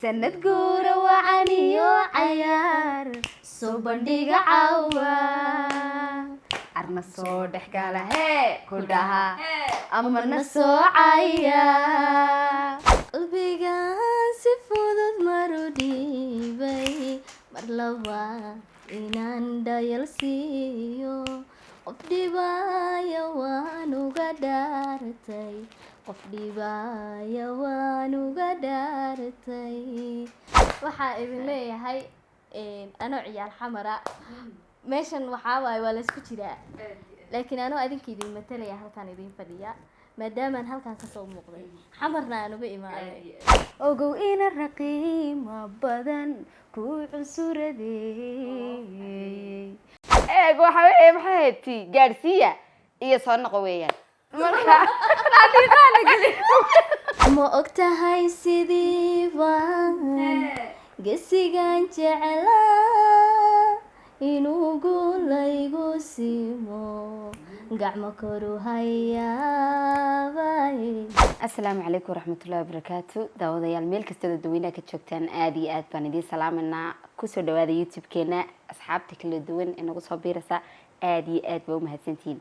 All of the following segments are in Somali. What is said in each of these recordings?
سند قورة وعني وعيار صوبنديق عوا عرنا الصوت حكالة هي كلها أما النسو عيار قلبي سفوض مرودي بي مرلوا إنان دايلسيو قفدي بايا وانو قدارتي qofdii baa waan uga daartay waxa idin leeyahay anoo ciyaal xamara meeshan waxa waa la isku jiraa laakiin anoo adinka idin matalaya halkan idin fadhiya maadaama halkan ka soo muuqday xamarna aan uga imaaday ogow ina raqiima badan ku cusuradeey waxa maxay tii gaarsiya iyo soo noqo weeyaan ma ogtahay sidii baan gesigan jeclaa inuu guulaygu siimo gacmo koru hayaabay. Assalaamu calaykum waraxmatullaahi wabarakaatu. daawadayaal meel kasta oo dadweynaha ka joogtaan aad iyo aad baan idin salaamanaa. kusoo dhawaada YouTube-keena asxaabta kala duwan ee nagu soo biiraysa aad iyo aad baa u mahadsantihiin.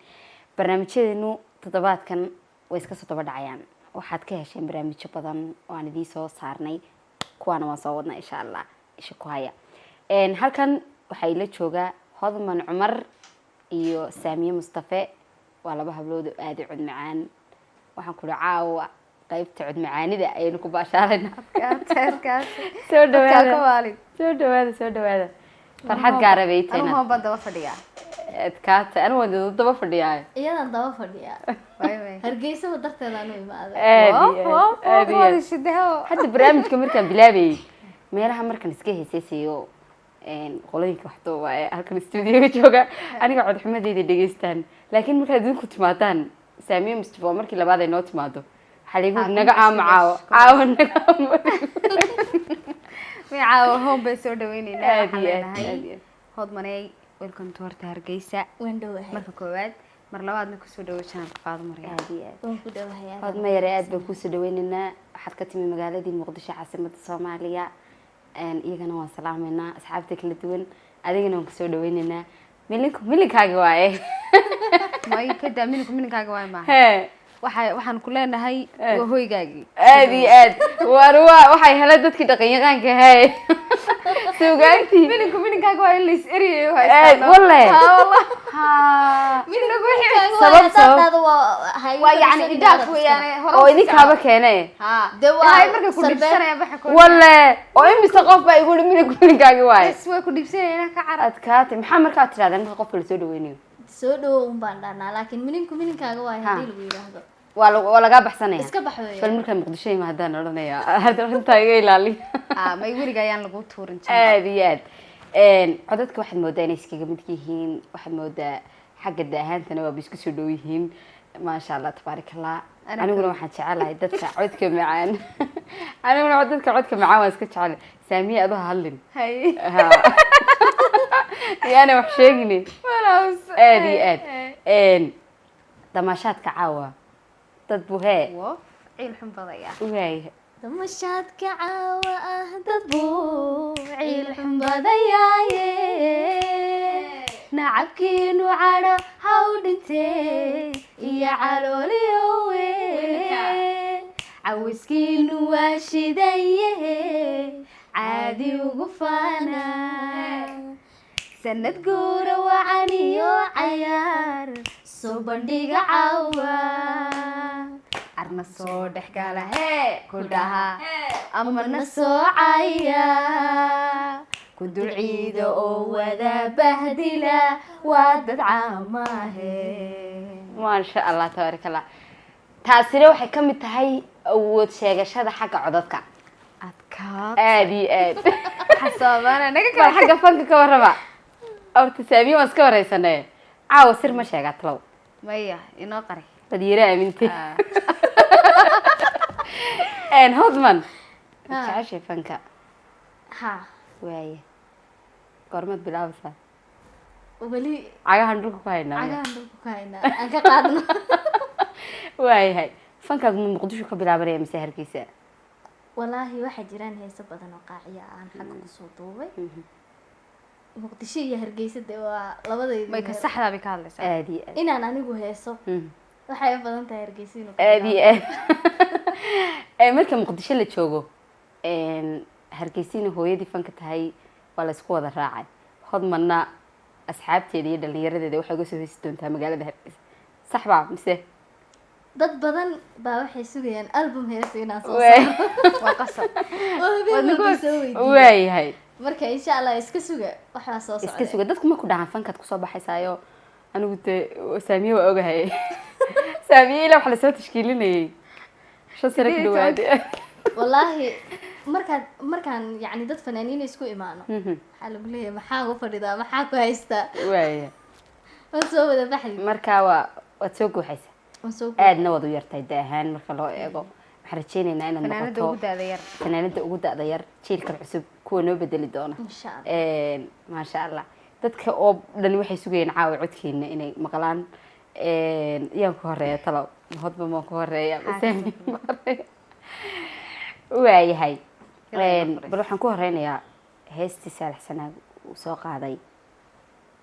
barnaamijyadeenu toddobaadkan way iska soo daba dhacayaan. waxaad ka hesheen barnaamijyo badan oo aan idiin soo saarnay kuwaana waan soo wadnaa insha Allah isha ku haya. halkan waxaa ila jooga Hodman Cumar iyo Saamiye Mustafa waa laba hablood oo aad u cod macaan. waxaan ku caawa qaybta cod macaanida ayaynu ku baashaarayna. soo dhawaada farxad gaar ah bay tahay. anuu baan daba fadhiyaa adkaata anu wada daba fadhiyaa iyadan daba fadhiyaa hargeysa darteeda anu imaaday hadda barnaamijka markaan bilaabayay meelaha markaan iska heesaysayo qolooyinka waxdo waa halkan studio-ga jooga aniga cod xumadeeda dhageystaan laakiin markaad idinku timaadaan Saamiye Mustafa markii labaad ay noo timaado waxa lagu naga caawo naga caawo home bay soo dhaweynayna Hodmanay welcome to Horta Hargeysa marka koowaad mar labaadna ku soo dhawo channelka Faadimo Maryan waan ku dhawahay Hodma yar aad baan ku soo dhaweynaa waxaad ka timi magaaladii Muqdisho caasimadda Soomaaliya iyagana waan salaameynaa asxaabta kala duwan adigana waan ku soo dhaweynaa milinkaaga waaye may ka daa milinkaaga waaye ma waxaan ku leenahay waa hoygaagi aad iyo aad waxay helay dadkii dhaqan yaqaanka hay suugaantii milinkaaga waa in la is eriyo wallahi waa yani idaaf weeyaan oo idinkaaba keenay marka ku dhibsanaya baxa wallahi oo imisa qof baa igu milinkaaga waaye is way ku dhibsanayna ka carad adkaatay maxaa markaa tiraahdaa marka qofka la soo dhaweynayo soo dhawo baan dhahnaa laakiin milinkaaga waa hadii lagu yiraahdo waa laga baxsanaya iska baxweeyo bal marka Muqdisho ma hadaan oranaya hada runta iga ilaali may wariga ayaan lagu tuurin aad iyo aad codadka waxaad moodaa inay iskaga mid yihiin waxaad moodaa xagga daahaantana waa isku soo dhow yihiin maasha Allah tabaarakallah aniguna waxaan jecelahay dadka codka macaan waan iska jecelahay Saamiye adoo hadlin yaana wax sheegni aad iyo aad damaashaadka caawa dad buhee ciil xun badaya waay damaashaadka caawa dad buu ciil xun badayaaye nacabkiinu cadha haw dhintee iyo calooliyowe cawiskiinu waa shidaye caadi ugu faana sanad guura wacaniyo cayaar soo bandhiga caawa carna soo dhexgala hee ku dhaha ama na soo caya ku dul ciida oo wada bahdila waa dad caamahe maasha Allah tabaarakallah taasina waxay ka mid tahay awood sheegashada xagga codadka aad iyo aad xasaabana naga kala xagga fanka ka warraba horta Saamiye waan iska wareysanay caawa sir ma sheegaa talow maya inoo qari badiyara aamintay Hodman jacayl fanka waaye gormad bilaabsa wali cagahan dhulka ku haynaa aan ka qaadno waayahay fanka Muqdisho ka bilaabanaya mise Hargeysa والله واحد جيران هي سبب أنا قاعية عن حق صوتوي مقدشي يا هرجيسة دوا لبضي ما يكسح ذا بكالس آدي إن أنا نيجو هي صو waxay badan tahay Hargeysa aadi marka muqdisho la joogo Hargeysa hooyadii fanka tahay waa la isku wada raacay hodmana asxaabteeda iyo dhalinyaradeeda waxay uga soo heesi doontaa magaalada Hargeysa sax baa mise dad badan baa waxay sugayaan album heesina soo saaro waa qasab waayahay marka insha Allah iska suga waxa soo socda iska suga dadku ma ku dhacan fankaad ku soo baxaysaayo anigu saamiye waa ogahay saamiye ila waxa la soo tashkiilinayay shan sano ka dhawaad wallahi markaan yani dad fanaaniin isku imaano waxa lagu leeyahay maxaa u fadhidaa maxaa ku haystaa waaya oo soo wada baxay marka waa soo guuxaysa aadna wada yartay daahan marka loo eego waxaan rajeynaynaa inaad noqoto fanaanada ugu da'da yar jiilka cusub kuwa noo bedeli doona maasha Allah dadka oo dhan waxay sugayeen caawa codkeena inay maqlaan yaan ku horeeya talo hodba ma ku horeeya waayahay bal waxaan ku horeynayaa heestii Saalax Sanaag uu soo qaaday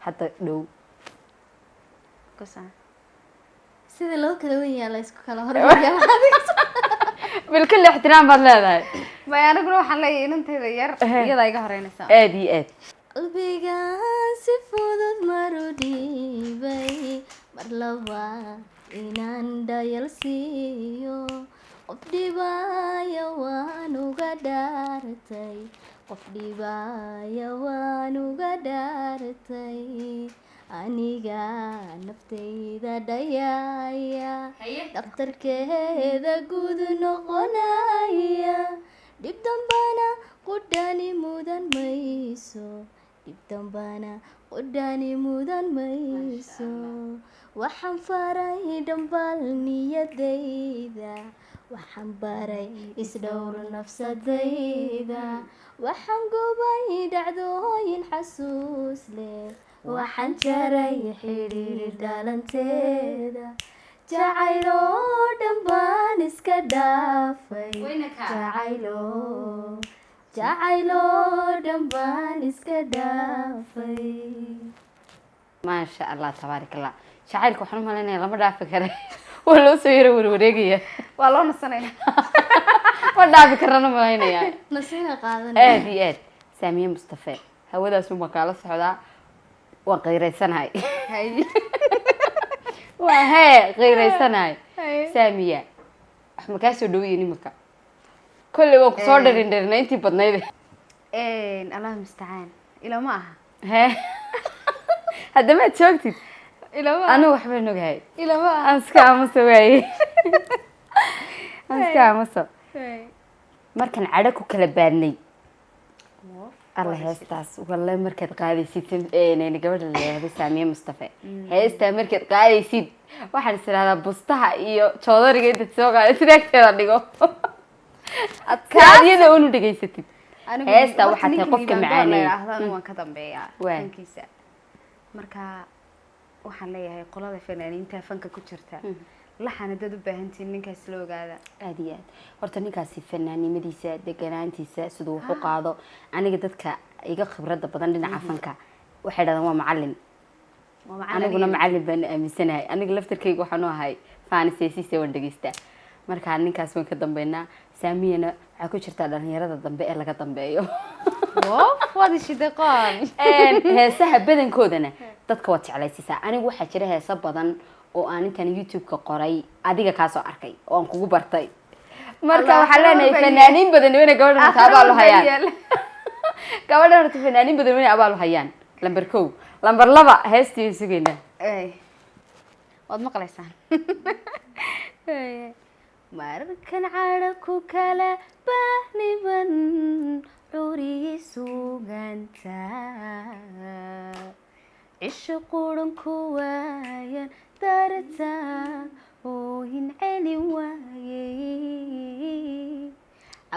hadda dhow sida loo kala weyn yahay la isku kala hormariyaa بالكل احترام بالله ما أنا أقول حلا ينتهي ير يلا يجا هرينسا آدي qalbiga si fudud marudibay mar labaad inaan dhayalsiiyo qof dhibaya waan uga dhaartay qof dhibaya waan uga dhaartay aniga naftayda dhayaya dhaqtarkeeda guud noqonaya dhib dambana qudhani mudan mayso dhib dambana qudhani mudan mayso waxaan faray dhambal niyadayda waxaan baray isdhowr nafsadayda waxaan gubay dhacdooyin xasuus leh waxaan jaray xiriir dhalanteeda jacaylo dhanbaan iska dhaafay jacaylo dhanbaan iska dhaafay maasha Allah tabaarak Allah jacaylku waxaan u maleynayaa lama dhaafi karo waa loo soo yaro warwareegaya waa loo nasanaya ma dhaafi karana maleynayaa nasina qaadan aad iyo aad Saamiye Mustafa hawadaas uma kala socdaa waan qeyraysanahay waa qeyraysanahay Saamiya wax ma ka soo dhaweeyay nimanka kulli waa ku soo dharin intii badnayd Allah musta'an ila ma aha hadda ma joogtid ila ma anu waxba nogahay ila ma aska amasa way aska amasa markan cadho ku kala baadnay الله هستاس والله مركز قاعد يسيد يعني قبل هذا سامية مصطفى هستا مركز قاعد يسيد واحد يصير هذا بوستها إيو شاطر جدا تسوق على سريك كذا نيجو كان يدعونه تجي ستي هستا واحد يقف معاني هذا هو كذا بيا كيسة مركا waxaan leeyahay qolada fanaaniinta fanka ku jirta laxana dad u baahantiin ninkaas loo ogaada aad iyo aad horta ninkaasi fanaanimadiisa deganaantiisa sidoo wax u qaado aniga dadka iga khibrada badan dhinaca fanka waxay dhahdaan waa macallin aniguna macallin baan aaminsanahay aniga laftarkayga waxaan u ahay faaniseesiisa waan dhageystaa marka ninkaas waan ka dambeynaa Saamiyana waxa ku jirta dhalinyarada dambe ee laga dambeeyo wadi shidaqaan heesaha badankoodana dadka waa jeclaysiisaa anigu waxa jira heesa badan oo aan intan YouTube-ka qoray adiga ka soo arkay oo aan kugu bartay marka waxa leenahay fanaaniin badan inay gabadha abaal u hayaan gabadha horta fanaaniin badan inay abaal u hayaan lambar 1 lambar 2 heestii sugayna wad maqlaysaan markan caara ku kala baahniban curi suganta isha quran ku waayan darta oo in celi waayay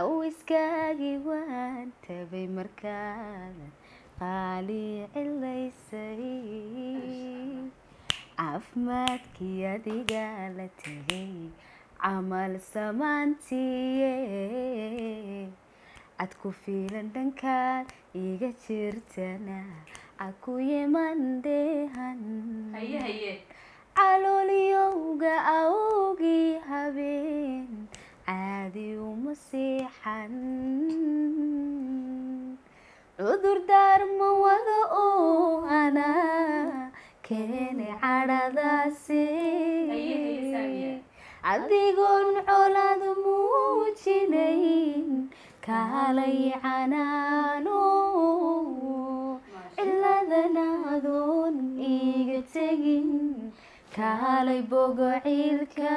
awiskaagi waan tabay markaad qaali cilaysay caafimaadkii adiga la tegay camal samaantiye cad ku fiilan dhankaan iga jirtana caku yimandhehan calooliyowga awgii habeen caadi uma siixan cudur daarma wada oo anaa keene cadhadaasi adigoon colaad muujinayn kaalay canaano ciladanadoon iga tegin kaalay bogo ciilka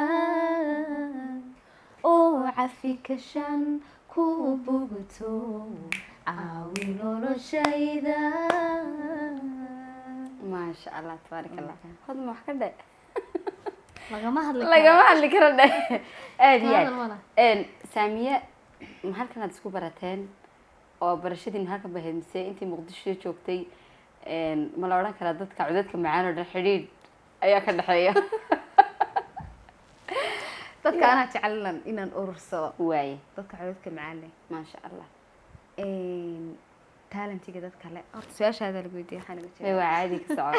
oo cafi kashan ku bogto caawi noloshayda maasha allah tabaarak allah hodma wax ka dhe lagama hadli karo dhe aad iyo aad saamiye ma halkan aad isku barateen oo barashadiina halkan bahayd mise intii muqdisho joogtay ma la odhan karaa dadka codadka macaan oo dhan xidhiidh ayaa ka dhexeeya dadka anaa jeclan inaan urursado waaye dadka codadka macaan leh maasha allah talentiga dad kale horta su-aashaada lagu weydiiya waxaa naga jira waa caadi ka soco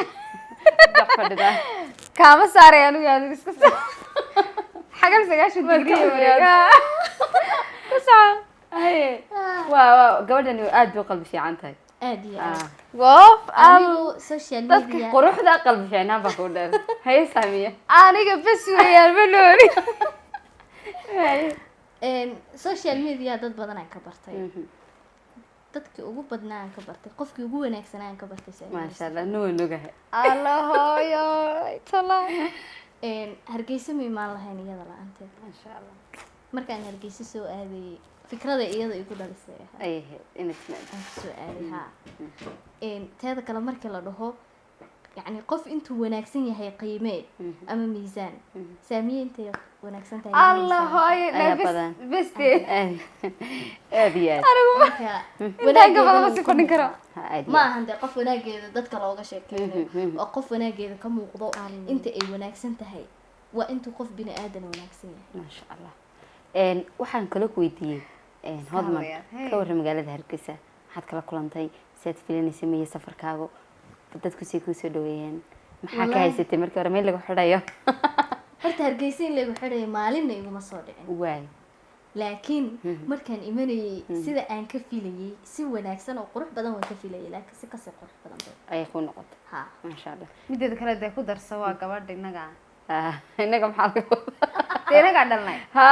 dhex fadhida kaama saaray anigu adigu iska soo xagal 9 digrii wareega ka soco waa gabadhan aad bay qalbi fiican tahay aad iyo aad goof anigu social media quruxda qalbi fiicnaan baa ku dheer haye saamiye aniga bas weeyaan ma nooli social media dad badan aan ka bartay dadkii ugu badnaa aan ka bartay qofkii ugu wanaagsanaa aan ka bartay maasha allah nuwa nugaha alla hooyo tala hargeysa ma imaan lahayn iyada la-aanteed maasha allah markaan hargeysa soo aadayay fikrada iyada igu dhalisay ay inad soo aaday ha teeda kale markii la dhaho يعني قف انتو وناكسين يهي قيمة أما ميزان سامية انتي وناكسين تهي الله هاي لا بس هذه وناقي بس يكون كرا ما عندي قف وناقي دتك لوغا شيكين وقف وناقي كم وقضاء انت اي وناكسين تهي وانتو قف بني آدم وناكسين ما شاء الله waxaan kala weydiiyay hodman ka warram magaalada Hargeysa maxaad kala kulantay saad filanaysa meeyay safarkaaga dadku si ku soo dhaweeyeen maxaa ka haysatay markii hore meel lagu xidhayo horta Hargeysa in lagu xidhay maalin iguma soo dhicin waay laakiin markaan imanayay sida aan ka filayay si wanaagsan oo qurux badan waan ka filayay laakiin si ka sii qurux badan ay ku noqotay ha ma sha Allah mideeda kale day ku darso waa gabadh inaga inaga maxaa lagu inaga dhalnay ha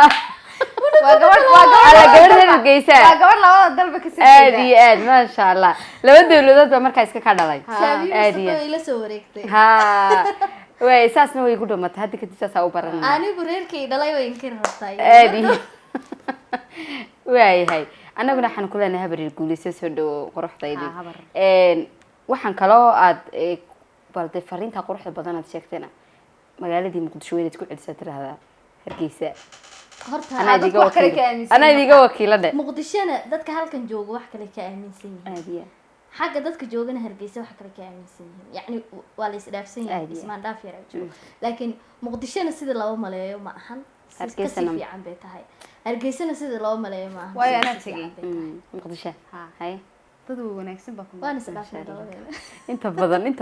waa gabadh Hargeysa waa gabadh labada dalba ka sii aad iyo aad ma sha Allah laba dawladood baa markaa iska ka dhalay aad iyo ila soo wareegtay ha way saasna way ku dhamatay hadda kadib saas u baran anigu reerkay dhalay way inkir rabtay aad iyo way anaguna waxaan ku leenahay habar guulayso soo dhaw quruxdaydi waxaan kaloo aad balde fariinta quruxda badan aad sheegtayna magaaladii Muqdisho weyn isku celisay tiraahdaa Hargeysa horta ana idiga wakiilada Muqdishona dadka halkan jooga wax kale ka aaminsan yihiin aadiya xagga dadka joogana Hargeysa wax kale ka aaminsan yihiin yani waa la isdhaafsan yahay ismaan dhaaf yar joogo laakiin Muqdishona sida loo maleeyo ma ahan Hargeysa fiican bay tahay Hargeysana sida loo maleeyo ma ahan way ana tagay Muqdisho hay dad wanaagsan baa ku waan isdhaafsan inta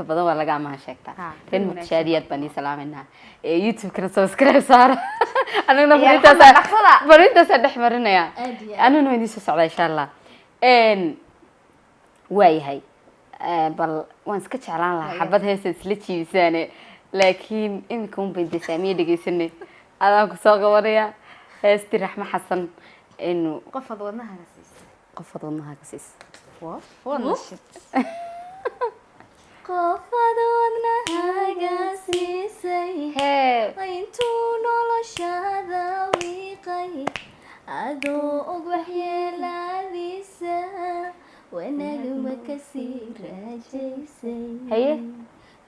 badan waa laga amaah sheegtaa in muqdishaadiyad bani salaamayna YouTube kana subscribe saar anuna barintaas dhex marinaya anuna idin soo socda insha Allah waayahay bal waan iska jeclaan lahaa xabad heesa isla jiibsaane laakiin imika un bay saamiye dhageysanay adaan ku soo qabanaya heesti Raxma Xasan inuu qofad wadnaha ka siis qofad wadnaha siisay intuu noloshaada wiiqay adoo og waxyeelaadiisa wanagma kasii raajaysay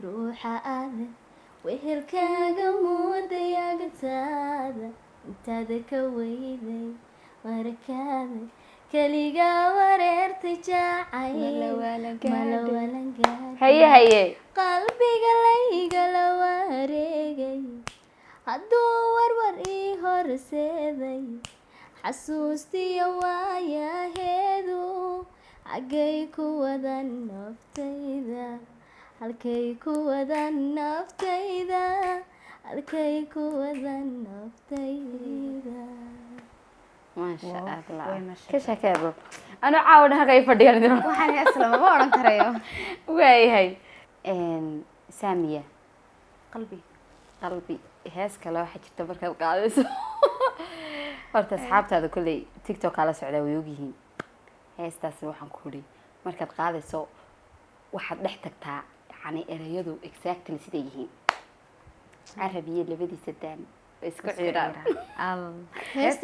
ruuxa aada wehelkaaga mooday agtaada intaada ka weyday markaada kaligaa wareertay jaacay haye qalbiga layga la wareegay hadduu warwar ii horseeday xasuustiya waayaheedu xaggay ku wadan naftayda halkay ku wadan naftayda halkay ku wadan naftayda maasha allah ka sheekeebo ana caawin halka ay fadhiyaan idin waxaan asla ma oran karayo waayahay saamiya qalbi hees kale waxaa jirta markaad qaadayso horta asxaabtaada kolley tiktok aa la socdaa way ogyihiin heestaasi waxaan ku uri markaad qaadayso waxaad dhex tagtaa yani ereyadu exactly siday yihiin carab iyo labadiisa daan way isku ciiraan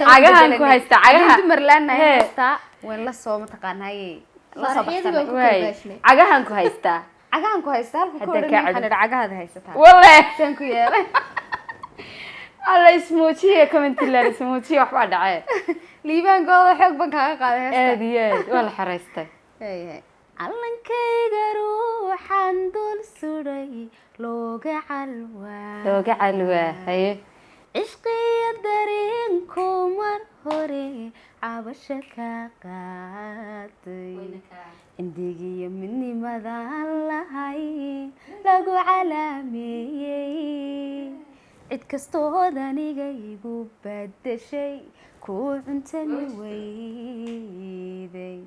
cagahan ku haysta cagaha dumarlaana haysta waan la soo mataqaanaaye la soo baxsanay cagahan ku haysta halka ku oran waxaan cagahaada haysataa wallahi san ku yeelay alla ismoojiye commentillar ismoojiye waxbaa dhacay liibaankooda xoog ban kaaga qaaday heesta aad iyo aad waa la xaraystay callankayga ruuxan dul suray looga calwaa haye cishqiya dareenkuman hore cabasha ka qaaday cindigiyo midnimadaan lahay lagu calaameeyey cid kastood aniga igu badashay kuu cuntami weyday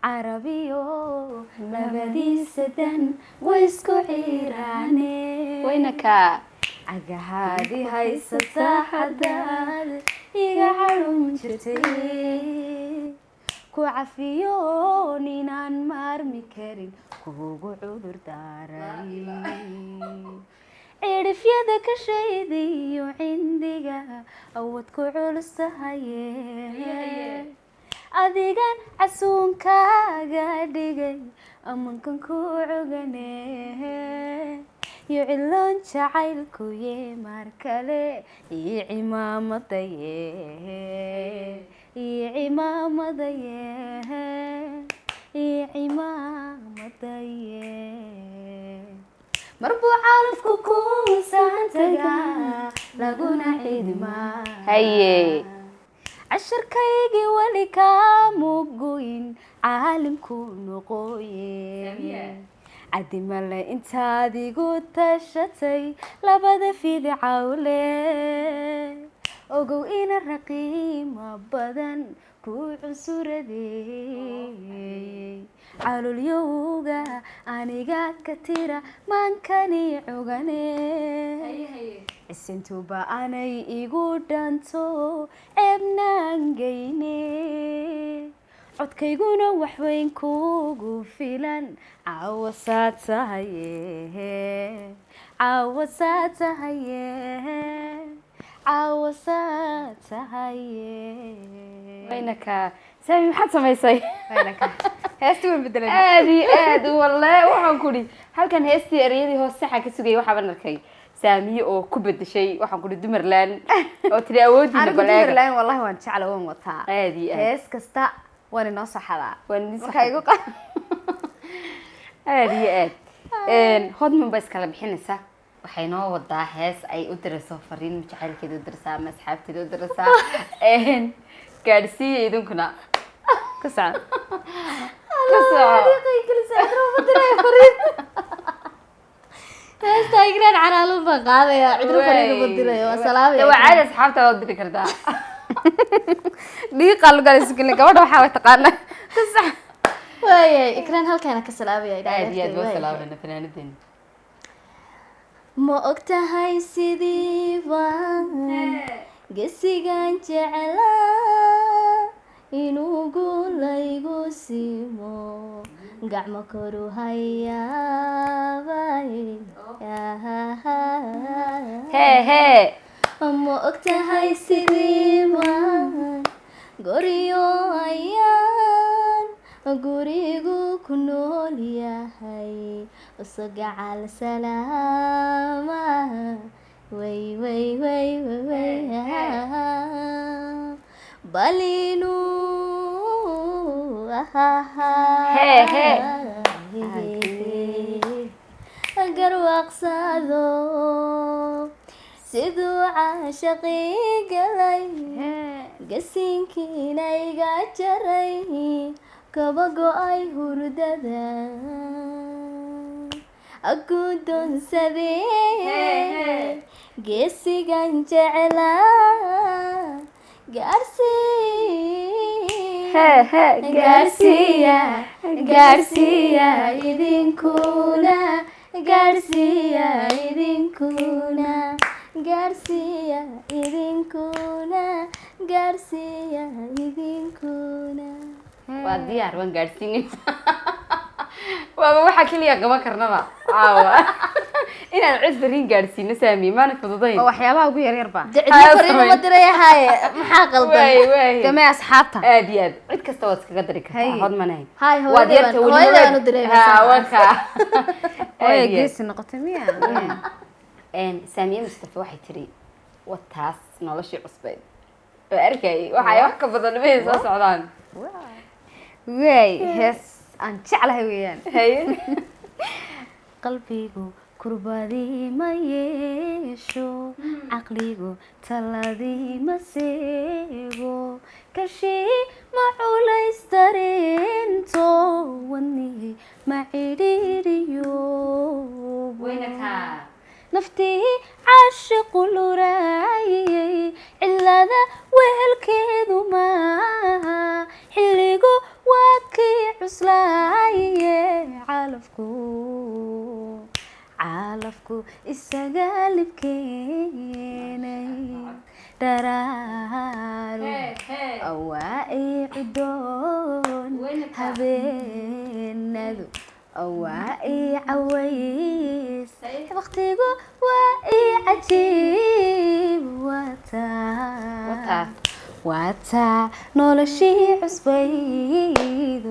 carabiyo labadiisa dan way isku ciiraane wayna kaa cagahaadi haysataa hadaad iga cadhun jirtay ku cafiyo ninaan maarmi karin kuugu cudur daaray cirifyada ka shaydiyo cindiga awood ku culus tahaye adigan casuunkaaga dhigay amankan ku cogane iyo ciloon jacaylkuye mar kale iyo cimaamadaye marbuu caalafku kuusaan tagaa laguna cidmaa haye casharkaygii weli kaamugoyn caalimku noqoye cadimale intaad igu tashatay labada fidcawle ogow ina raqiima badan ku cusuradeeyey calolyowga aniga ka tira maankani cugane isintuba anay igu dhanto ceebnaan geyne codkayguna waxweyn kuugu filan caawasaa tahaye wayna kaa saami maxaad samaysay heestii waan bedelay aad iyo aad wallahi waxaan kuri halkan heestii ereyadii hoos saxa ka sugayay waxaan arkay saamiye oo ku bedeshay waxaan kuri dumarland oo tiri awoodiina balaaga dumarland wallahi waan jecla waan wataa aad iyo aad hees kasta waan inoo saxadaa waan idin markaa igu qa aad iyo aad hodman ba iskala bixinaysa waxay noo wadaa hees ay u dirayso fariin jacaylkeeda u diraysaa ama asxaabteeda u diraysaa gaadhsiiya idinkuna ka soco heesta igraan caraalun baan qaadaya cidro fariin uma dirayo waa salaamaya waa caadi asxaabta waad diri kartaa dhiiqaa lagu galaysikilin gabadha waxaa way taqaanaa ka soco waayay igraan halkaana ka salaamaya aad iyo aad waa salaamana fanaanadeena ma ogtahay sidii baan gesigan jeclaa inuu guulaygu siimo gacmo koru hayaabay hee ma ogtahay sidii baan goriyo ayaan gurigu ku nool yahay usagacal salaama way balinu garwaaqsado siduu caashaqii galay gasinkiina iga jaray kaba go-ay hurdada agudoonsadee geesigan jeclaa gaarsiiya idinkuna gaarsiiya idinkuna gaarsiiya idinkuna gaarsiiya idinkuna waa diyaar waan gaadhsiinay waaba waxaa keliya qaban karnaba caawa inaan cid fariin gaadhsiino saami maana fududayn oo waxyaabaha ugu yar yarba cidna fariinuma dirayahay maxaa qaldan damee asxaabta aad iyo aad cid kasta waad iskaga dari kartaa hod manahay hay hooyadaan u direemaysaa waka hooya geesi noqotay miya saamiye mustafa waxay tiri wataas noloshii cusbeed oo arkay waxay wax ka badan ma soo socdaan way hees aan jeclahay weeyaan qalbigu kurbadii ma yeesho caqligu taladii ma seego kashii ma culaystareento wadnihii ma cidhiiriyo naftii caashiqu luraayay cilada wehelkeedu maaha xilligu waa kii cuslaaye calafku isaga libkeenay dharaaro awaa-i cudoon habeenadu awaa-i caways waqtigu waa i cajiib waataa noloshii cusbayd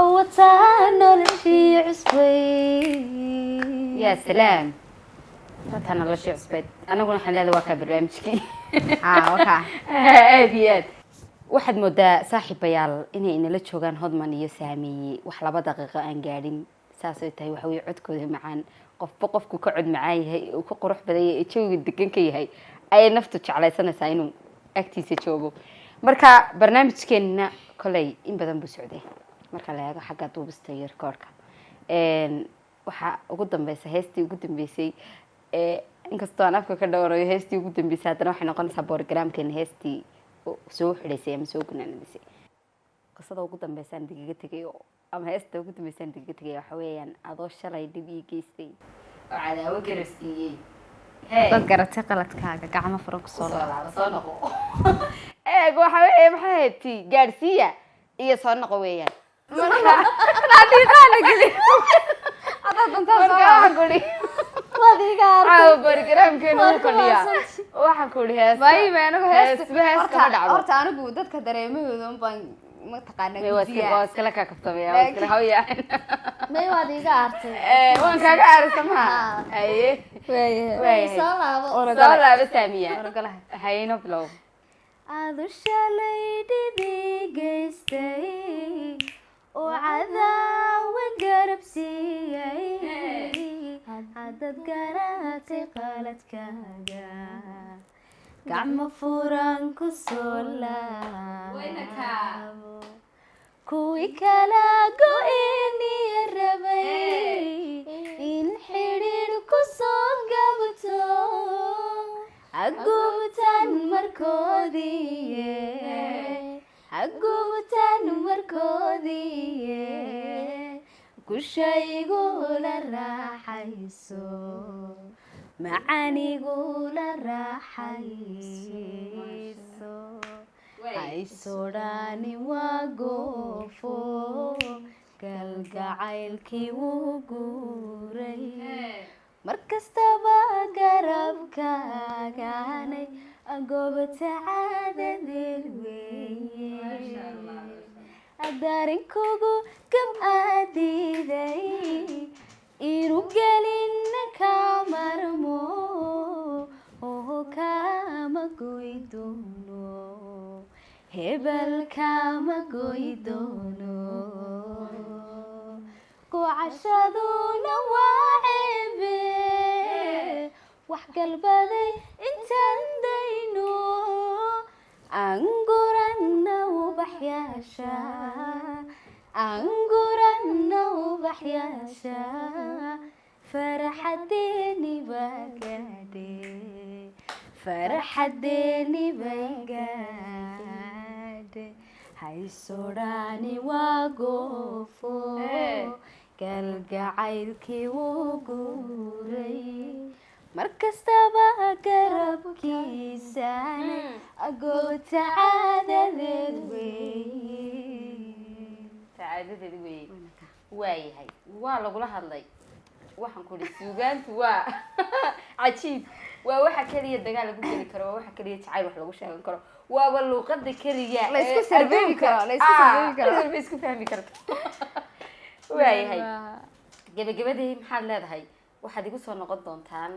wataa noloshii cusbayd yaa salaam wataa noloshii cusbayd anaguna waxaan leedahay waa kaa barnaamijkii aad iyo aad waxaad moodaa saaxiibayaal inay inala joogaan hodman iyo saamiye wax 2 daqiiqo aan gaadhin saasay tahay waxa weeye codkooda macaan qofba qofku ka cod macaan yahay oo ku qurux badan yahay jawiga degan ka yahay ay naftu jeclaysanaysaa inuu agtiisa joogo marka barnaamijkeena kolay in badan buu socday marka la eego xagga duubista iyo recordka waxa ugu dambeysay heestii ugu dambeysay inkastoo aan afka ka dhawrayo heestii ugu dambeysay haddana waxay noqonaysaa programkeena heestii soo xidhaysay ama soo gunaanadisay qisada ugu dambeysaan digaga tegay ama heesta ugu dambeysaan digaga tegay waxa weeyaan adoo shalay dhib ii geystay oo cadaawo garabsiiyey dad garatay qaladkaaga gacmo furan kusoo soo noqo eeg waxa weeye maxay hayti gaadhsiiya iyo soo noqo weeyaan marka adiiqaana geli adaa dantaa guri wadiga barnaamijkeena uu fadhiya waxaan ku leeyahay bay anagu heesta horta anigu dadka dareemahooda baan ma taqaanaa waa iskala ka kabtamaya waa iskala hawya may wadiga artay waan kaaga arsama aye way soo laabo saamiya hayno bilow adu shalay dhibi geystay oo cadaawo garabsiiyay hadad garatay qaladkaaga gacmo furan ku soo laabo kuwii kala go-eniya rabay in xidhiir ku soo gabato agubtan markoodiye gushayigula raaxayso macaanigula raaxayso haysodhaani waa goofo galgacaylkii wuu guuray markastaba garabkaagaanay agobata caadadeed weeye adarinkugu gam aadiiday inuu gelina ka marmo oo kama goy doono hebel kama goy doono ku cashaduna waa ceebe wax galbaday intaan dayno angurana ubaxyaasha angurana ubaxyaasha farxadeeni bagade farxadeeni bagade haysodhaani waa goofo galgacaylkii wuu guuray markastaba garabkiisana agoota caadadeed wey waayahay waa lagula hadlay waxaan ku ihi suugaantu waa cajiib waa waxa keliya dagaal lagu geli karo waa waxa keliya jacayl wax lagu sheegan karo waaba luuqada keliya la isku sarbeebi karo isku fahmi karto waayahay gabagabadii maxaad leedahay waxaad igu soo noqon doontaan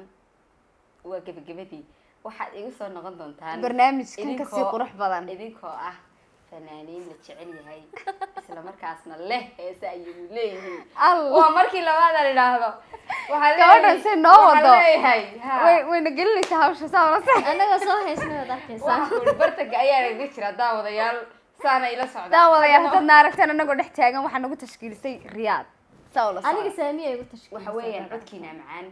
waa gabagabadii waxaad igu soo noqon doontaan barnaamijkan kasii qurux badan idinkoo ah fanaaniin la jecel yahay isla markaasna leh heesa ayuu leeyihiin waa markii labaad aan idhaahdo gabadhan se noo wado wayna gelinaysaa hawsha saawlasa anaga soo heysnada arkaysaa bartanka ayaa naga jira daawadayaal saana ila socda daawadayaal haddaad na aragtaan anagoo dhex taagan waxaa nagu tashkiilisay riyaad saawlas aniga saamiya igu tashkiil waxa weeyaan codkiina macaan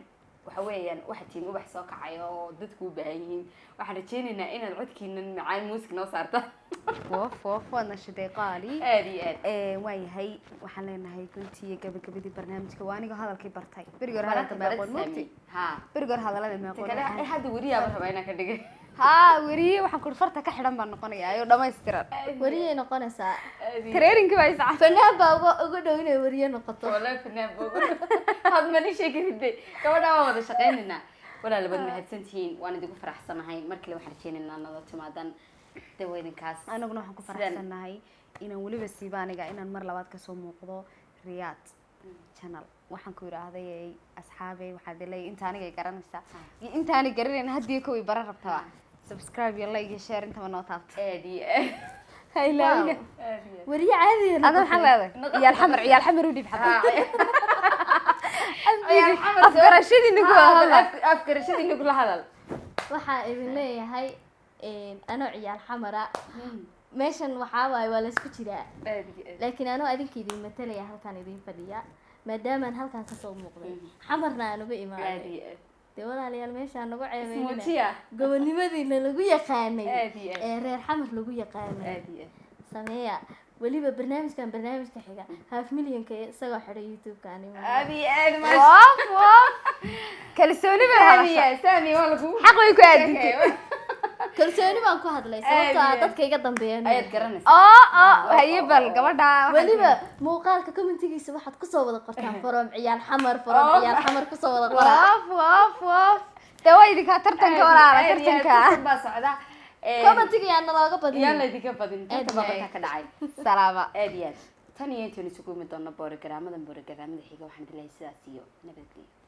waxa weeyaan waxa tiin ubax soo kacayo oo dadku u baahan yihiin waxaan rajeynaynaa inaad codkiina macaan muusik noo saarta woof waadna shiday qaali aad iyo aad waayahay waxaan leenahay runtii iyo gabagabadii barnaamijka waa anigoo hadalkii bartay beriga hore hadalka meeqoon moogtay beriga hore hadalada meeqoon hadda weriyaaba rabaa inaan ka dhigay weriye waxaan kuri farta ka xidhan baan noqonayaa ayuu dhamaystiran wariyay noqonaysaa traininki baa isca fanaan baa uga dhow inay wariye noqoto walahi fanaan baa had mani sheegridday gabadhaa waan wada shaqaynaynaa walaalabad mahadsantihiin waan idigu faraxsanahay markale waxaan rajeynaynaa nala timaadan daweydinkaas anaguna waxaan ku faraxsanahay inaan weliba siiba aniga inaan mar labaad kasoo muuqdo riyaad channel waxaan ku yidhaahday asxaabey waxaad leeyahay inta aniga garanaysaa iyo intaanay garanayn haddii kow i baran rabtaba subscribe iyo like iyo share intaba noo taabta aad iyo aad haylaawina wariye caadi ada maxaa leedahay ciyaal xamar u dhiib xataa afgarashadiina ku hadal afgarashadiina kula hadal waxaa idin leeyahay anoo ciyaal xamara meeshan waxaa waaye waa laysku jiraa laakiin anoo adinka idin matalaya halkaan idin fadhiya maadaamaan halkaan kasoo muuqday xamarna aan uga imaaday dee walaalayaal meeshaan nagu ceebeynina gobonimadiina lagu yaqaanay ee reer xamar lagu yaqaanay sameeya weliba barnaamijka xiga half millionka isagoo xidhay youtube-kaani kalsooni baa saamiya waa lagu xaq way ku aadintay kalsooni baan ku hadlay sababtoo ah dadka iga dambeeyaan ayaad garanaysaa haye bal gabadha weliba muuqaalka commentigiisa waxaad kusoo wada qortaan from ciyaal xamar kusoo wada qora waf dee waa idinkaa tartanka walaala tartanka baa socda commentiga yaana looga badin yaan laydinka badin inta badanka ka dhacay salaama aad iyo aad tan iyo intaan isugu imi doona boorogaraamada xiga waxaan idin leeyahay sidaas iyo nabadgelyo